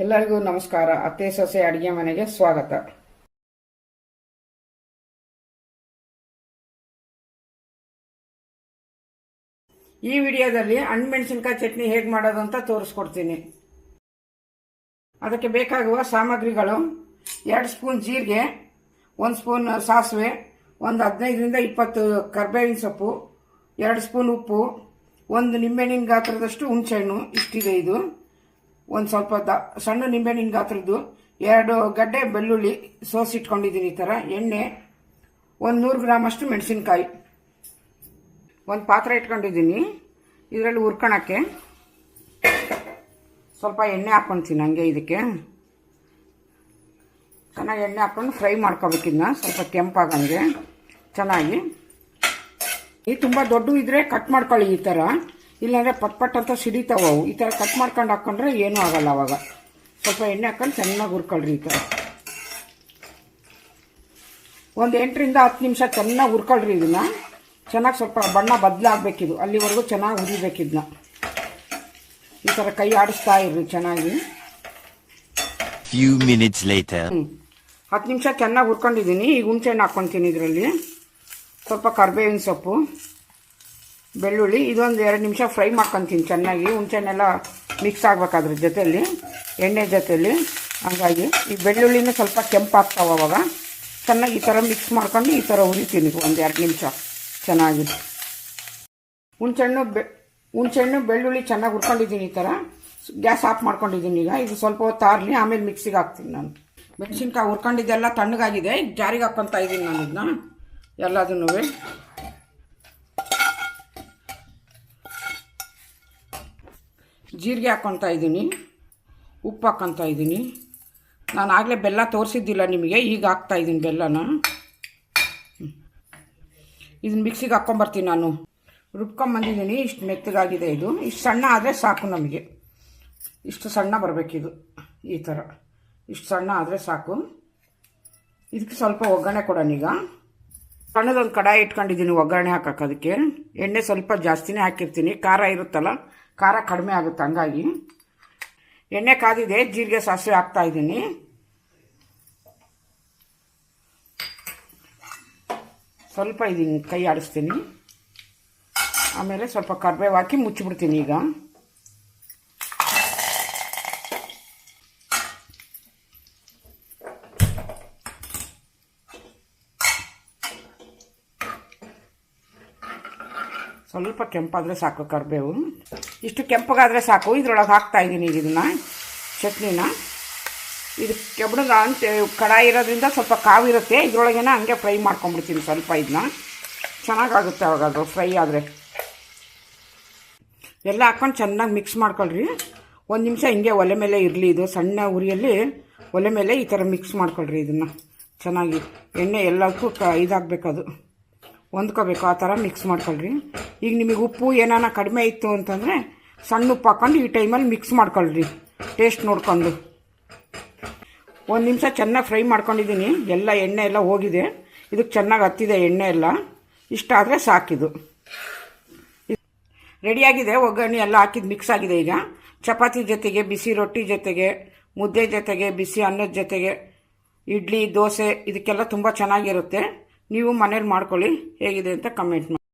ಎಲ್ಲರಿಗೂ ನಮಸ್ಕಾರ. ಅತ್ತೆ ಸೊಸೆ ಅಡಿಗೆ ಮನೆಗೆ ಸ್ವಾಗತ. ಈ ವಿಡಿಯೋದಲ್ಲಿ ಹಣ್ಣುಮೆಣಸಿನಕಾಯಿ ಚಟ್ನಿ ಹೇಗೆ ಮಾಡೋದು ಅಂತ ತೋರಿಸ್ಕೊಡ್ತೀನಿ. ಅದಕ್ಕೆ ಬೇಕಾಗುವ ಸಾಮಗ್ರಿಗಳು: 2 ಸ್ಪೂನ್ ಜೀರಿಗೆ, 1 ಸ್ಪೂನ್ ಸಾಸಿವೆ, ಒಂದು 15ರಿಂದ 20 ಕರ್ಬೇವಿನ ಸೊಪ್ಪು, 2 ಸ್ಪೂನ್ ಉಪ್ಪು, 1 ನಿಂಬೆಹಣ್ಣಿನ ಗಾತ್ರದಷ್ಟು ಹುಣಸೆಹಣ್ಣು, ಇಷ್ಟಿದೆ. ಇದು ಒಂದು ಸ್ವಲ್ಪ ಸಣ್ಣ ನಿಂಬೆಹಣ್ಣಿನ ಗಾತ್ರದ್ದು, 2 ಗಡ್ಡೆ ಬೆಳ್ಳುಳ್ಳಿ ಸೋಸಿಟ್ಕೊಂಡಿದ್ದೀನಿ. ಈ ಥರ ಎಣ್ಣೆ, 100 ಗ್ರಾಮ್ ಅಷ್ಟು ಮೆಣಸಿನ್ಕಾಯಿ. ಒಂದು ಪಾತ್ರೆ ಇಟ್ಕೊಂಡಿದ್ದೀನಿ. ಇದರಲ್ಲಿ ಹುರ್ಕೊಳಕ್ಕೆ ಸ್ವಲ್ಪ ಎಣ್ಣೆ ಹಾಕ್ಕೊಳ್ತೀನಿ. ಹಂಗೆ ಇದಕ್ಕೆ ಚೆನ್ನಾಗಿ ಎಣ್ಣೆ ಹಾಕ್ಕೊಂಡು ಫ್ರೈ ಮಾಡ್ಕೋಬೇಕಿನ್ನ ಸ್ವಲ್ಪ ಕೆಂಪಾಗಂಗೆ ಚೆನ್ನಾಗಿ. ಇದು ತುಂಬ ದೊಡ್ಡ ಇದ್ರೆ ಕಟ್ ಮಾಡ್ಕೊಳ್ಳಿ ಈ ಥರ, ಇಲ್ಲಾಂದರೆ ಪಟ್ ಅಂತ ಸಿಡಿತಾವು. ಈ ಥರ ಕಟ್ ಮಾಡ್ಕೊಂಡು ಹಾಕ್ಕೊಂಡ್ರೆ ಏನೂ ಆಗಲ್ಲ. ಅವಾಗ ಸ್ವಲ್ಪ ಎಣ್ಣೆ ಹಾಕೊಂಡು ಚೆನ್ನಾಗಿ ಹುರ್ಕೊಳ್ರಿ. ಈ ಥರ ಒಂದು 8ರಿಂದ 10 ನಿಮಿಷ ಚೆನ್ನಾಗಿ ಹುರ್ಕೊಳ್ರಿ. ಇದನ್ನು ಚೆನ್ನಾಗಿ ಸ್ವಲ್ಪ ಬಣ್ಣ ಬದಲಾಗಬೇಕಿದು, ಅಲ್ಲಿವರೆಗೂ ಚೆನ್ನಾಗಿ ಹುರಿಬೇಕಿದ್ನ. ಈ ಥರ ಕೈ ಆಡಿಸ್ತಾ ಇರ್ರಿ ಚೆನ್ನಾಗಿ. 10 ನಿಮಿಷ ಚೆನ್ನಾಗಿ ಹುರ್ಕೊಂಡಿದ್ದೀನಿ. ಈಗ ಹುಣಸೆಹಣ್ಣು ಹಾಕ್ಕೊತೀನಿ. ಇದರಲ್ಲಿ ಸ್ವಲ್ಪ ಕರ್ಬೇವಿನ ಸೊಪ್ಪು, ಬೆಳ್ಳುಳ್ಳಿ, ಇದೊಂದು 2 ನಿಮಿಷ ಫ್ರೈ ಮಾಡ್ಕೊತೀನಿ ಚೆನ್ನಾಗಿ. ಹುಣಸೆಹಣ್ಣೆಲ್ಲ ಮಿಕ್ಸ್ ಆಗ್ಬೇಕಾದ್ರ ಜೊತೆಯಲ್ಲಿ, ಎಣ್ಣೆ ಜೊತೆಯಲ್ಲಿ. ಹಾಗಾಗಿ ಈ ಬೆಳ್ಳುಳ್ಳಿನೂ ಸ್ವಲ್ಪ ಕೆಂಪಾಗ್ತಾವೆ. ಅವಾಗ ಚೆನ್ನಾಗಿ ಈ ಥರ ಮಿಕ್ಸ್ ಮಾಡ್ಕೊಂಡು ಈ ಥರ ಹುರಿತೀನಿ ಒಂದು 2 ನಿಮಿಷ ಚೆನ್ನಾಗಿ. ಹುಣಸೆಹಣ್ಣು ಬೆಳ್ಳುಳ್ಳಿ ಚೆನ್ನಾಗಿ ಹುರ್ಕೊಂಡಿದ್ದೀನಿ. ಈ ಥರ ಗ್ಯಾಸ್ ಆಫ್ ಮಾಡ್ಕೊಂಡಿದ್ದೀನಿ. ಈಗ ಇದು ಸ್ವಲ್ಪ ಹೊತ್ತು ಆರಲಿ, ಆಮೇಲೆ ಮಿಕ್ಸಿಗೆ ಹಾಕ್ತೀನಿ ನಾನು. ಮೆಣಸಿನ್ಕಾಯಿ ಹುರ್ಕೊಂಡಿದ್ದೆಲ್ಲ ತಣ್ಣಗಾಗಿದೆ. ಈಗ ಜಾರಿಗೆ ಹಾಕ್ಕೊತಾ ಇದ್ದೀನಿ ನಾನು ಇದನ್ನ ಎಲ್ಲದನ್ನೂ. ಜೀರಿಗೆ ಹಾಕ್ಕೊತಾ ಇದ್ದೀನಿ, ಉಪ್ಪು ಹಾಕ್ಕೊತಾ ಇದ್ದೀನಿ. ನಾನು ಆಗಲೇ ಬೆಲ್ಲ ತೋರಿಸಿದ್ದಿಲ್ಲ ನಿಮಗೆ, ಈಗ ಹಾಕ್ತಾಯಿದ್ದೀನಿ ಬೆಲ್ಲನ. ಇದನ್ನ ಮಿಕ್ಸಿಗೆ ಹಾಕ್ಕೊಂಬರ್ತೀನಿ ನಾನು. ರುಬ್ಕೊಂಬಂದಿದ್ದೀನಿ. ಇಷ್ಟು ಮೆತ್ತಗಾಗಿದೆ. ಇದು ಇಷ್ಟು ಸಣ್ಣ ಆದರೆ ಸಾಕು ನಮಗೆ. ಇಷ್ಟು ಸಣ್ಣ ಬರಬೇಕಿದು. ಈ ಥರ ಇಷ್ಟು ಸಣ್ಣ ಆದರೆ ಸಾಕು. ಇದಕ್ಕೆ ಸ್ವಲ್ಪ ಒಗ್ಗರಣೆ ಕೊಡೋಣ. ಈಗ ಸಣ್ಣದೊಂದು ಕಡಾಯಿ ಇಟ್ಕೊಂಡಿದ್ದೀನಿ ಒಗ್ಗರಣೆ ಹಾಕೋಕೆ. ಅದಕ್ಕೆ ಎಣ್ಣೆ ಸ್ವಲ್ಪ ಜಾಸ್ತಿನೇ ಹಾಕಿರ್ತೀನಿ. ಖಾರ ಇರುತ್ತಲ್ಲ, ಖಾರ ಕಡಿಮೆ ಆಗುತ್ತೆ. ಹಂಗಾಗಿ ಎಣ್ಣೆ ಕಾದಿದೆ. ಜೀರಿಗೆ ಸಾಸಿವೆ ಹಾಕ್ತಾಯಿದ್ದೀನಿ. ಸ್ವಲ್ಪ ಇದನ್ನು ಕೈ ಆಡಿಸ್ತೀನಿ. ಆಮೇಲೆ ಸ್ವಲ್ಪ ಕರಿಬೇವು ಹಾಕಿ ಮುಚ್ಚಿಬಿಡ್ತೀನಿ. ಈಗ ಸ್ವಲ್ಪ ಕೆಂಪಾದರೆ ಸಾಕು ಕರಿಬೇವು. ಇಷ್ಟು ಕೆಂಪಗಾದರೆ ಸಾಕು. ಇದ್ರೊಳಗೆ ಹಾಕ್ತಾಯಿದ್ದೀನಿ ಈಗ ಇದನ್ನು ಚಟ್ನಿನ. ಇದು ಕೆಬ್ಬಣದ ಕಡಾಯಿ ಇರೋದ್ರಿಂದ ಸ್ವಲ್ಪ ಕಾವಿರುತ್ತೆ. ಇದ್ರೊಳಗೇನ ಹಂಗೆ ಫ್ರೈ ಮಾಡ್ಕೊಂಬಿಡ್ತೀನಿ ಸ್ವಲ್ಪ. ಇದನ್ನ ಚೆನ್ನಾಗಾಗುತ್ತೆ ಅವಾಗ ಅದು ಫ್ರೈ ಆದರೆ. ಎಲ್ಲ ಹಾಕ್ಕೊಂಡು ಚೆನ್ನಾಗಿ ಮಿಕ್ಸ್ ಮಾಡ್ಕೊಳ್ರಿ. 1 ನಿಮಿಷ ಹಿಂಗೆ ಒಲೆ ಮೇಲೆ ಇರಲಿ. ಇದು ಸಣ್ಣ ಉರಿಯಲ್ಲಿ ಒಲೆ ಮೇಲೆ ಈ ಥರ ಮಿಕ್ಸ್ ಮಾಡ್ಕೊಳ್ರಿ. ಇದನ್ನು ಚೆನ್ನಾಗಿ ಎಣ್ಣೆ ಎಲ್ಲದಕ್ಕೂ ಇದಾಗಬೇಕದು, ಹೊಂದ್ಕೋಬೇಕು. ಆ ಥರ ಮಿಕ್ಸ್ ಮಾಡ್ಕೊಳ್ರಿ. ಈಗ ನಿಮಗೆ ಉಪ್ಪು ಏನಾನ ಕಡಿಮೆ ಇತ್ತು ಅಂತಂದರೆ ಸಣ್ಣ ಉಪ್ಪು ಹಾಕ್ಕೊಂಡು ಈ ಟೈಮಲ್ಲಿ ಮಿಕ್ಸ್ ಮಾಡ್ಕೊಳ್ರಿ, ಟೇಸ್ಟ್ ನೋಡ್ಕೊಂಡು. 1 ನಿಮಿಷ ಚೆನ್ನಾಗಿ ಫ್ರೈ ಮಾಡ್ಕೊಂಡಿದ್ದೀನಿ. ಎಲ್ಲ ಎಣ್ಣೆ ಎಲ್ಲ ಹೋಗಿದೆ. ಇದಕ್ಕೆ ಚೆನ್ನಾಗಿ ಹತ್ತಿದೆ ಎಣ್ಣೆ ಎಲ್ಲ. ಇಷ್ಟ ಆದರೆ ಸಾಕಿದು ರೆಡಿಯಾಗಿದೆ. ಒಗ್ಗರಣೆ ಎಲ್ಲ ಹಾಕಿದ್ದು ಮಿಕ್ಸ್ ಆಗಿದೆ. ಈಗ ಚಪಾತಿ ಜೊತೆಗೆ, ಬಿಸಿ ರೊಟ್ಟಿ ಜೊತೆಗೆ, ಮುದ್ದೆ ಜೊತೆಗೆ, ಬಿಸಿ ಅನ್ನದ ಜೊತೆಗೆ, ಇಡ್ಲಿ, ದೋಸೆ, ಇದಕ್ಕೆಲ್ಲ ತುಂಬ ಚೆನ್ನಾಗಿರುತ್ತೆ. ನೀವು ಮನೇಲಿ ಮಾಡ್ಕೊಳ್ಳಿ. ಹೇಗಿದೆ ಅಂತ ಕಮೆಂಟ್ ಮಾಡಿ.